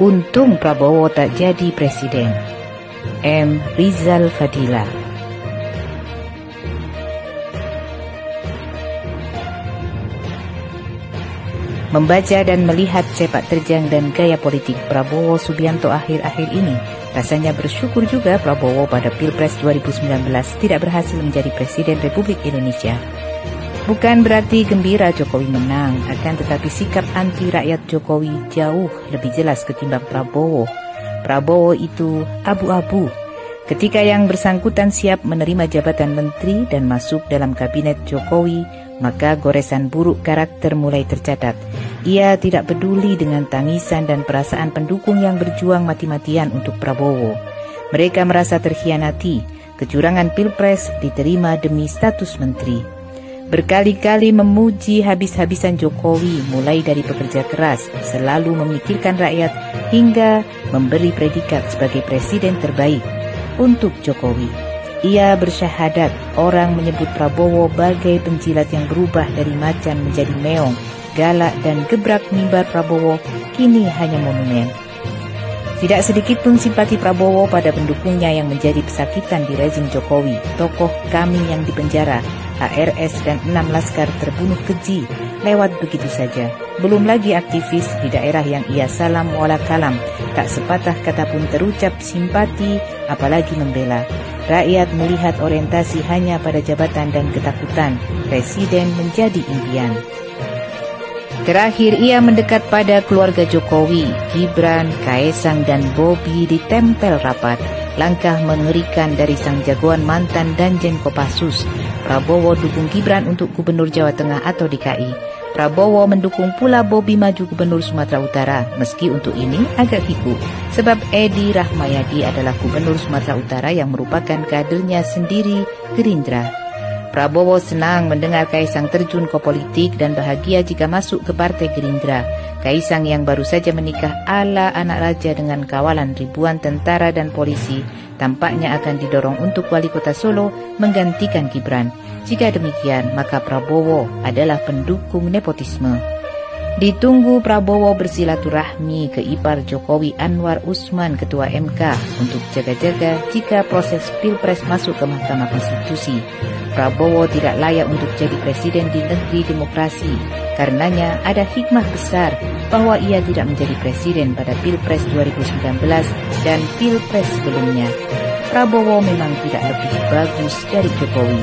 Untung Prabowo tak jadi presiden. M. Rizal Fadila. Membaca dan melihat sepak terjang dan gaya politik Prabowo Subianto akhir-akhir ini, rasanya bersyukur juga Prabowo pada Pilpres 2019 tidak berhasil menjadi Presiden Republik Indonesia. Bukan berarti gembira Jokowi menang, akan tetapi sikap anti rakyat Jokowi jauh lebih jelas ketimbang Prabowo. Prabowo itu abu-abu. Ketika yang bersangkutan siap menerima jabatan menteri dan masuk dalam kabinet Jokowi, maka goresan buruk karakter mulai tercatat. Ia tidak peduli dengan tangisan dan perasaan pendukung yang berjuang mati-matian untuk Prabowo. Mereka merasa terkhianati. Kecurangan Pilpres diterima demi status menteri. Berkali-kali memuji habis-habisan Jokowi, mulai dari pekerja keras, selalu memikirkan rakyat, hingga memberi predikat sebagai presiden terbaik untuk Jokowi. Ia bersyahadat orang menyebut Prabowo bagai penjilat yang berubah dari macan menjadi meong, galak dan gebrak. Mimbar Prabowo kini hanya monumen. Tidak sedikit pun simpati Prabowo pada pendukungnya yang menjadi pesakitan di rezim Jokowi. Tokoh kami yang dipenjara, HRS dan 6 laskar terbunuh keji lewat begitu saja. Belum lagi aktivis di daerah yang ia salam wala kalam, tak sepatah kata pun terucap simpati, apalagi membela. Rakyat melihat orientasi hanya pada jabatan dan ketakutan. Presiden menjadi impian. Terakhir ia mendekat pada keluarga Jokowi, Gibran, Kaesang dan Bobi ditempel rapat. Langkah mengerikan dari sang jagoan mantan Danjen Kopassus. Prabowo dukung Gibran untuk Gubernur Jawa Tengah atau DKI. Prabowo mendukung pula Bobi maju Gubernur Sumatera Utara, meski untuk ini agak kikuk. Sebab Edi Rahmayadi adalah Gubernur Sumatera Utara yang merupakan kadernya sendiri, Gerindra. Prabowo senang mendengar Kaesang terjun ke politik dan bahagia jika masuk ke Partai Gerindra. Kaesang yang baru saja menikah ala anak raja dengan kawalan ribuan tentara dan polisi, tampaknya akan didorong untuk wali kota Solo menggantikan Gibran. Jika demikian, maka Prabowo adalah pendukung nepotisme. Ditunggu Prabowo bersilaturahmi ke ipar Jokowi Anwar Usman, Ketua MK, untuk jaga-jaga jika proses Pilpres masuk ke Mahkamah Konstitusi. Prabowo tidak layak untuk jadi presiden di negeri demokrasi. Karenanya ada hikmah besar bahwa ia tidak menjadi presiden pada Pilpres 2019 dan Pilpres sebelumnya. Prabowo memang tidak lebih bagus dari Jokowi.